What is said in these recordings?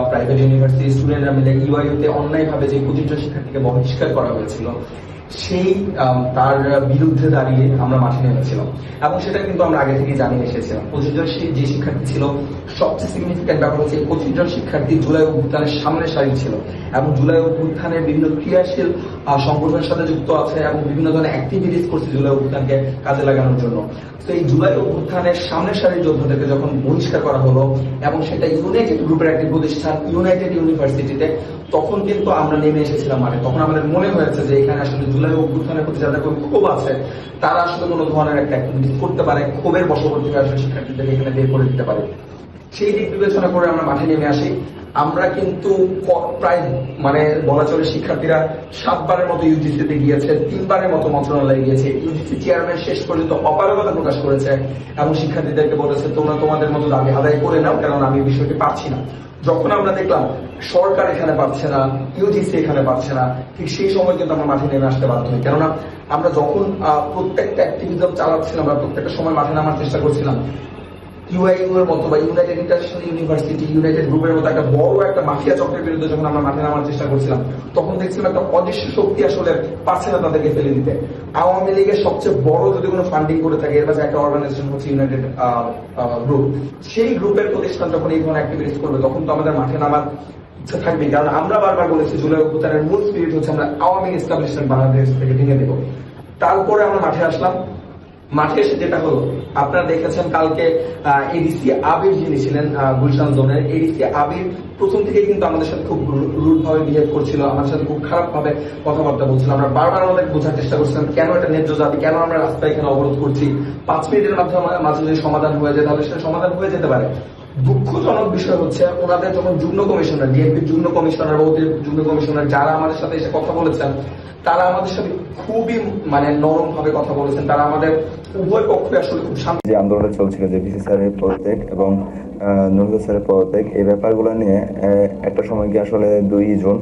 Private university স্টুডেন্টরা মিলে ইউআইইউতে অন্যায়ভাবে যে 25 জন শিক্ষার্থীকে বহিষ্কার করা হয়েছিল সেই তার বিরুদ্ধে দাঁড়িয়ে আমরা মাঠে নেমেছিলাম এবং সেটা কিন্তু আমরা আগে থেকেই জানিয়ে এসেছিলাম। 25 জন যে শিক্ষার্থী ছিল, সবচেয়ে সিগনিফিক্যান্ট ব্যাপার হচ্ছে 25 জন শিক্ষার্থী জুলাই অভ্যুত্থানের সামনের সারি ছিল এবং জুলাই অভ্যুত্থানের বিভিন্ন ক্রিয়াশীল সংগঠনের সাথে যুক্ত আছে এবং বিভিন্ন ধরনের অ্যাক্টিভিটিস করছে জুলাই অভ্যুত্থানকে কাজে লাগানোর জন্য। তো এই জুলাই অভ্যুত্থানের সামনের সারির যোদ্ধাদেরকে যখন বহিষ্কার করা হলো এবং সেটা ইউনাইটেড গ্রুপের একটি প্রতিষ্ঠান ইউনাইটেড ইউনিভার্সিটিতে, তখন কিন্তু আমরা নেমে এসেছিলাম মাঠে। তখন আমাদের মনে হয়েছে যে এখানে আসলে জুলাই অভ্যুত্থানের প্রতি যাদের কোনো ক্ষোভ আছে তারা আসলে কোনো ধরনের একটা অ্যাক্টিভিটিস করতে পারে, ক্ষোভের বশবর্তী হয়ে আসলে শিক্ষার্থীদেরকে এখানে বের করে দিতে পারে। সেই দিক বিবেচনা করে আমরা মাঠে নেমে আসি। আমরা কিন্তু প্রায় বলা চলে শিক্ষার্থীরা 7 বারের মতো ইউজিসিতে গিয়েছে, 3 বারের মতো মন্ত্রণালয়ে গিয়েছে। ইউজিসি চেয়ারম্যান শেষ পর্যন্ত অপারগতা প্রকাশ করেছে এবং শিক্ষার্থীদেরকে বলেছে তোমরা তোমাদের মতো দাবি আদায় করে নাও, কারণ আমি বিষয়টি পারছি না। যখন আমরা দেখলাম সরকার এখানে পাচ্ছে না, ইউজিসি এখানে পাচ্ছে না, ঠিক সেই সময় কিন্তু আমরা মাঠে নেমে আসতে বাধ্য হই। কেননা আমরা যখন প্রত্যেকটা অ্যাক্টিভিজম চালাচ্ছিলাম, আমরা প্রত্যেকটা সময় মাঠে নামার চেষ্টা করছিলাম, ইউআইইউ এর মতো বা ইউনাইটেড ইন্টারন্যাশনাল ইউনিভার্সিটি, ইউনাইটেড গ্রুপের মতো একটা বড় একটা মাফিয়া চক্রের বিরুদ্ধে যখন আমরা মাঠে নামার চেষ্টা করছিলাম, তখন দেখছিলাম একটা অদৃশ্য শক্তি আসলে পারছে না তাদেরকে ফেলে দিতে। আওয়ামী লীগের সবচেয়ে বড় যদি কোনো ফান্ডিং করে থাকে এর মাঝে একটা অর্গানাইজেশন হচ্ছে ইউনাইটেড গ্রুপ। সেই গ্রুপের প্রতিষ্ঠান যখন এই ধরনের অ্যাক্টিভিটিস করবে তখন তো আমাদের মাঠে নামার ইচ্ছা থাকবে, কারণ আমরা বারবার বলেছি জুলাই অভ্যুত্থানের মূল স্পিরিট হচ্ছে আমরা আওয়ামী লীগ এস্টাবলিশমেন্ট বাংলাদেশ থেকে ভেঙে দেবো। তারপরে আমরা মাঠে আসলাম। মাঠে এসে যেটা হলো, আপনারা দেখেছেন কালকে এডিসি আবির যিনি ছিলেন গুলশান জোনের, এডিসি আবির প্রথম থেকে কিন্তু আমাদের সাথে খুব রুড ভাবে বিহেভ করছিল, আমাদের সাথে খুব খারাপ ভাবে কথাবার্তা বলছিল। আমরা বারবার আমাদের বোঝার চেষ্টা করছিলাম কেন এটা ন্যায্য দাবি, কেন আমরা রাস্তায় এখানে অবরোধ করছি। 5 মিনিটের মাঝে যদি সমাধান হয়ে যায় তাহলে সেটা সমাধান হয়ে যেতে পারে। দুঃখজনক বিষয় হচ্ছে ওনাদের যখন যুগ্ম কমিশনার, ডিএমপির যুগ্ম কমিশনার বা যুগ্ম কমিশনার যারা আমাদের সাথে এসে কথা বলেছেন, তারা আমাদের সাথে খুবই নরম ভাবে কথা বলেছেন। তারা আমাদের উভয় পক্ষে আসলে খুব শান্তি। যে আন্দোলনটা চলছিল যে ভিসি স্যারের পদত্যাগ এবং নুরুল স্যারের পদত্যাগ, এই ব্যাপারগুলো নিয়ে একটা সময় গিয়ে আসলে 2 জুন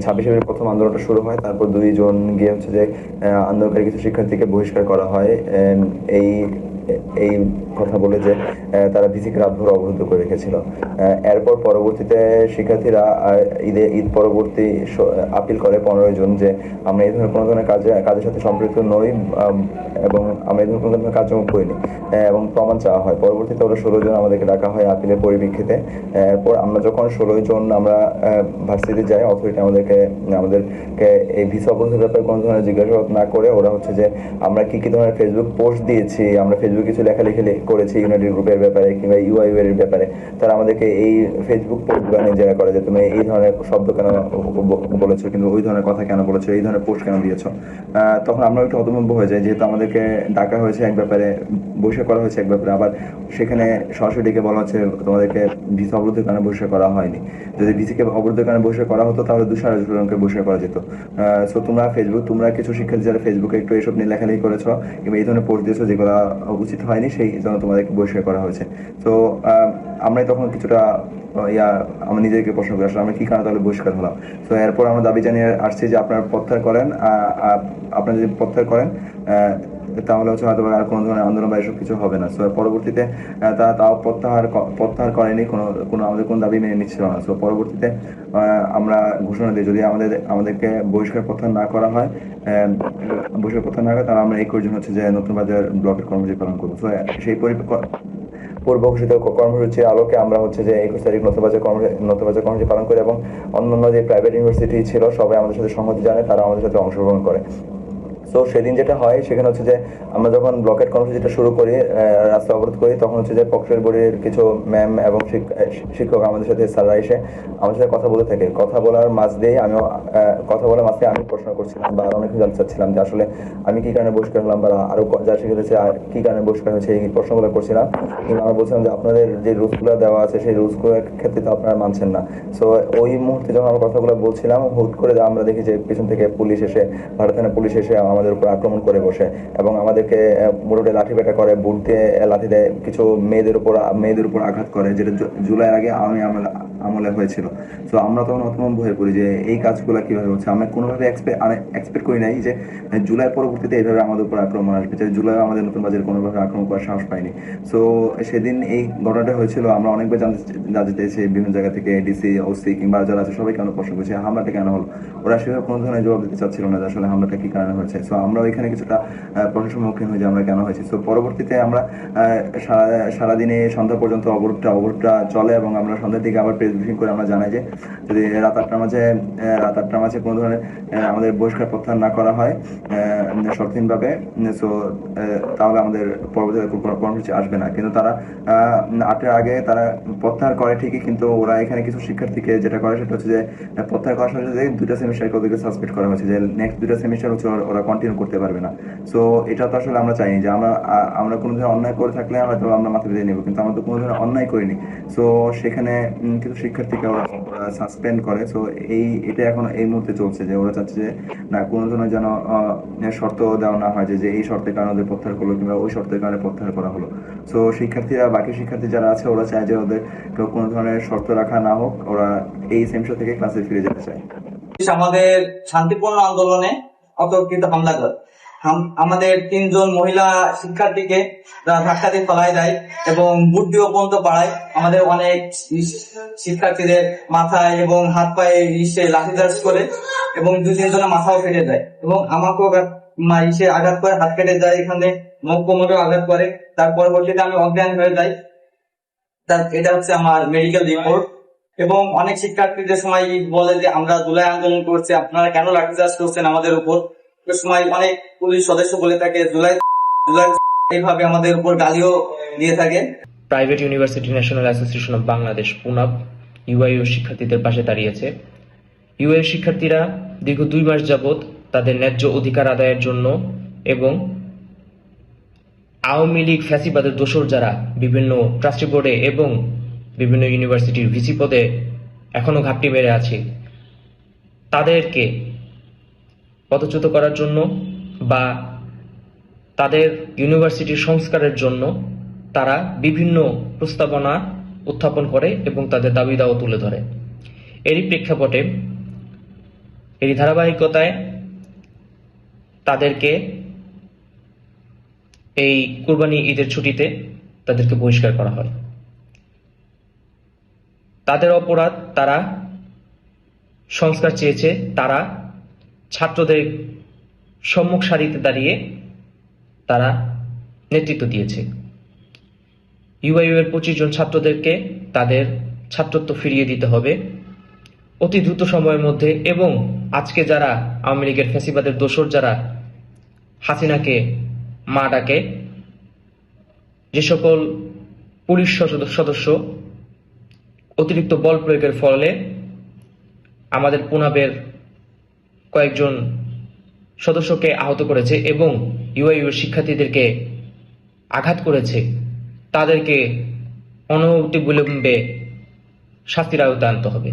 26 প্রথম আন্দোলনটা শুরু হয়। তারপর 2 জুন গিয়ে হচ্ছে যে আন্দোলনকারী কিছু শিক্ষার্থীকে বহিষ্কার করা হয় এই কথা বলে যে তারা ভিসিকে রাতভর অবরুদ্ধ করে রেখেছিল। এরপর পরবর্তীতে শিক্ষার্থীরা ঈদ পরবর্তী আপিল করে 15 জুন যে আমরা এই ধরনের কোনো ধরনের কাজের সাথে সম্পৃক্ত নই এবং আমরা এই ধরনের কোনো ধরনের কার্যক্রম করিনি এবং প্রমাণ চাওয়া হয়। পরবর্তীতে ওরা 16 জন আমাদেরকে ডাকা হয় আপিলের পরিপ্রেক্ষিতে। এরপর আমরা যখন 16 জন আমরা ভার্সিটি যাই, অথরিটি আমাদেরকে এই ভিসা অবরোধের ব্যাপারে কোনো ধরনের জিজ্ঞাসাবাদ না করে ওরা হচ্ছে যে আমরা কি ধরনের ফেসবুক পোস্ট দিয়েছি, আমরা ফেসবুক কিছু লেখালেখি করেছি ইউনাইটেড গ্রুপের ব্যাপারে কিংবা ইউআইইউ এর ব্যাপারে, তারা আমাদেরকে এই ফেসবুক পোস্টগুলো নিয়ে জেরা করে যে তুমি এই ধরনের শব্দ কেন বলেছো, কিন্তু ওই ধরনের কথা কেন বলেছো, এই ধরনের পোস্ট কেন দিয়েছো। তখন আমরা একটু হতভম্ব হয়ে যাই, যেহেতু আমাদেরকে ডাকা হয়েছে এক ব্যাপারে, বহিষ্কার করা হয়েছে এক ব্যাপারে, আবার সেখানে সরাসরি ডেকে বলা হচ্ছে তোমাদেরকে ভিসা অবরোধের কারণে বহিষ্কার করা হয়নি। যদি ভিসিকে অবরোধের কারণে বহিষ্কার করা হতো তাহলে 200 জনকে বহিষ্কার করা যেত। সো তোমরা কিছু শিক্ষার্থী যারা ফেসবুকে একটু এসব নিয়ে লেখালেখি করেছো কিংবা এই ধরনের পোস্ট দিয়েছো যেগুলো উচিত হয়নি, সেই জন্য তোমাদেরকে বহিষ্কার করা হয়েছে। তো আমরাই তখন কিছুটা আমরা নিজেকে প্রশ্ন করি আসলে আমরা কি কারণে তাহলে বহিষ্কার হলাম। তো এরপর আমরা দাবি জানিয়ে আসছি যে আপনারা প্রত্যাহার করেন, আপনারা যদি প্রত্যাহার করেন তাহলে হচ্ছে হয়তো আর কোনো ধরনের আন্দোলন বা এসব কিছু হবে না। সো পরবর্তীতে তাও প্রত্যাহার করেনি, কোনো আমাদের কোনো দাবি মেনে নিচ্ছিল না। সো পরবর্তীতে আমরা ঘোষণা দিই যদি আমাদেরকে বহিষ্কার প্রত্যাহার না করা হয় তাহলে আমরা 21 জন হচ্ছে যে নতুন বাজার ব্লকের কর্মসূচি পালন করবো। সো সেই পূর্ব ঘোষিত কর্মসূচির আলোকে আমরা হচ্ছে যে 21 তারিখ নতুন বাজার কর্মসূচি পালন করি এবং অন্যান্য যে প্রাইভেট ইউনিভার্সিটি ছিল সবাই আমাদের সাথে সংহতি জানায়, তারা আমাদের সাথে অংশগ্রহণ করে। তো সেদিন যেটা হয় সেখানে হচ্ছে যে আমরা যখন ব্লকেট কর্মসূচিটা শুরু করি, রাস্তা অবরোধ করি, তখন হচ্ছে যে পক্ষের বোর্ডের কিছু ম্যাম এবং শিক্ষক আমাদের সাথে স্যাররা এসে আমাদের সাথে কথা বলে থাকে। কথা বলার মাঝ দিয়ে আমি প্রশ্ন করছিলাম বা অনেকে জানতে চাচ্ছিলাম যে আসলে আমি কি কারণে বহিষ্কার হলাম বা আরো যারা শিক্ষার্থী কি কারণে বহিষ্কার হয়েছে এই প্রশ্নগুলো করছিলাম। কিন্তু আমরা বলছিলাম যে আপনাদের যে রুলসগুলো দেওয়া আছে সেই রুলসগুলোর ক্ষেত্রে তো আপনারা মানছেন না। সো ওই মুহূর্তে যখন আমরা কথাগুলো বলছিলাম, হুট করে আমরা দেখি যে পিছন থেকে পুলিশ এসে, ভারত থানা পুলিশ এসে আমাদের উপর আক্রমণ করে বসে এবং আমাদেরকে মোটামুটি লাঠি পেটা করে, বুট দিয়ে লাঠি দেয়, কিছু মেয়েদের উপর আঘাত করে, যেটা জুলাই আগে আওয়ামী আমলে হয়েছিল। তো আমরা তখন হতভম্ব হয়ে পড়ি যে এই কাজগুলো কিভাবে হচ্ছে। আমরা কোনোভাবে এক্সপেক্ট করি নাই যে জুলাই পরবর্তীতে এইভাবে আমাদের উপর আক্রমণ আসবে, যে জুলাই আমাদের নতুন বাজারে কোনোভাবে আক্রমণ করার সাহস পাইনি। সো সেদিন এই ঘটনাটা হয়েছিল, আমরা অনেকবার জানতে চেয়েছি বিভিন্ন জায়গা থেকে, ডিসি, ওসি কিংবা যারা আছে সবাই কেন প্রশ্ন করছে হামলাটা কেন হলো। ওরা সেভাবে কোনো ধরনের জবাব দিতে চাচ্ছিল না যে আসলে হামলাটা কি কারণে হয়েছে। সো আমরা ওইখানে কিছুটা প্রশ্নের সম্মুখীন হই যে আমরা কেন হয়েছি। সো পরবর্তীতে আমরা সারাদিনে সন্ধ্যা পর্যন্ত অবরোধটা চলে এবং আমরা সন্ধ্যার দিকে আবার প্রেস ব্রিফিং করে আমরা জানাই যে যদি রাত আটটার মাঝে কোনো ধরনের আমাদের বহিষ্কার প্রত্যাহার না করা হয় শর্তহীনভাবে, সো তাহলে আমাদের পরবর্তীতে কোনো কর্মসূচি আসবে না। কিন্তু তারা 8টার আগে তারা প্রত্যাহার করে ঠিকই, কিন্তু ওরা এখানে কিছু শিক্ষার্থীকে যেটা করে সেটা হচ্ছে যে প্রত্যাহার করার সাথে সাথে 2টা সেমিস্টারকে ওদেরকে সাসপেন্ড করা হয়েছে, যে নেক্সট 2টা সেমিস্টার হচ্ছে ওরা কন্টিনিউ করতে পারবে না। সো এটা তো আসলে আমরা চাইনি যে আমরা কোনো ধরনের অন্যায় করে থাকলে হয়তো আমরা মাথা পেতে নেবো, কিন্তু আমরা তো কোনো ধরনের অন্যায় করিনি। সো সেখানে কিছু শিক্ষার্থীকে ওরা সাসপেন্ড করে। সো এটা এখন এই মুহূর্তে চলছে যে ওরা চাচ্ছে যে না কোনো ধরনের যেন শর্ত দেওয়া না হয় যে এই শর্তের কারণে ওদের প্রত্যাহার করলো কিংবা ওই শর্তের কারণে প্রত্যাহার করা হলো। সো বাকি শিক্ষার্থী যারা আছে ওরা চায় যে ওদের কোনো ধরনের শর্ত রাখা না হোক, ওরা এই সেমিস্টার থেকে ক্লাসে ফিরে যেতে চায়। আমাদের শান্তিপূর্ণ আন্দোলনে অতর্কিত হামলা করে আমাদের 3 জন মহিলা শিক্ষার্থীকে ধাক্কা দিয়ে ফেলায় দেয় এবং বুট দিয়ে পর্যন্ত পাড়ায়। আমাদের অনেক শিক্ষার্থীদের মাথায় এবং হাত পায়ে লাঠিচার্জ করে এবং 2-3 জনের মাথাও ফেটে দেয় এবং আমাকেও আঘাত করে, হাত কেটে যায়, এখানে মুখ কোমরেও আঘাত করে। তার পরবর্তীতে আমি অজ্ঞান হয়ে যাই। এটা হচ্ছে আমার মেডিকেল রিপোর্ট। এবং অনেক শিক্ষার্থীদের সময় বলে যে আমরা জুলাই আন্দোলন করছি, আপনারা কেন লাঠিচার্জ করছেন আমাদের উপর। সময় অনেক পুলিশ সদস্য বলে থাকে জুলাই এইভাবে আমাদের উপর গালিও দিয়ে থাকে। Private university national association of Bangladesh পুনাব ইউআইইউ শিক্ষার্থীদের পাশে দাঁড়িয়েছে। ইউআইইউ শিক্ষার্থীরা দীর্ঘ 2 মাস যাবৎ তাদের ন্যায্য অধিকার আদায়ের জন্য এবং আওয়ামী লীগ ফ্যাসিবাদের দোসর যারা বিভিন্ন ট্রাস্টি বোর্ডে এবং বিভিন্ন ইউনিভার্সিটির ভিসি পদে এখনো ঘাপটি মেরে আছে, তাদেরকে পদচ্যুত করার জন্য বা তাদের ইউনিভার্সিটির সংস্কারের জন্য তারা বিভিন্ন প্রস্তাবনা উত্থাপন করে এবং তাদের দাবি দাওয়া তুলে ধরে। এরই প্রেক্ষাপটে এরই ধারাবাহিকতায় তাদেরকে এই কুরবানি ঈদের ছুটিতে তাদেরকে বহিষ্কার করা হয়। তাদের অপরাধ, তারা সংস্কার চেয়েছে, তারা ছাত্রদের সম্মুখ সারিতে দাঁড়িয়ে তারা নেতৃত্ব দিয়েছে। ইউআইইউ এর 25 জন ছাত্রদেরকে তাদের ছাত্রত্ব ফিরিয়ে দিতে হবে অতি দ্রুত সময়ের মধ্যে। এবং আজকে যারা আওয়ামী লীগের ফ্যাসিবাদের দোসর যারা হাসিনাকে মা ডাকে, যে সকল পুলিশ সদস্য অতিরিক্ত বল প্রয়োগের ফলে আমাদের পুনাবের কয়েকজন সদস্যকে আহত করেছে এবং ইউআইইউ শিক্ষার্থীদেরকে আঘাত করেছে, তাদেরকে অনতিবিলম্বে শাস্তির আওতায় আনতে হবে।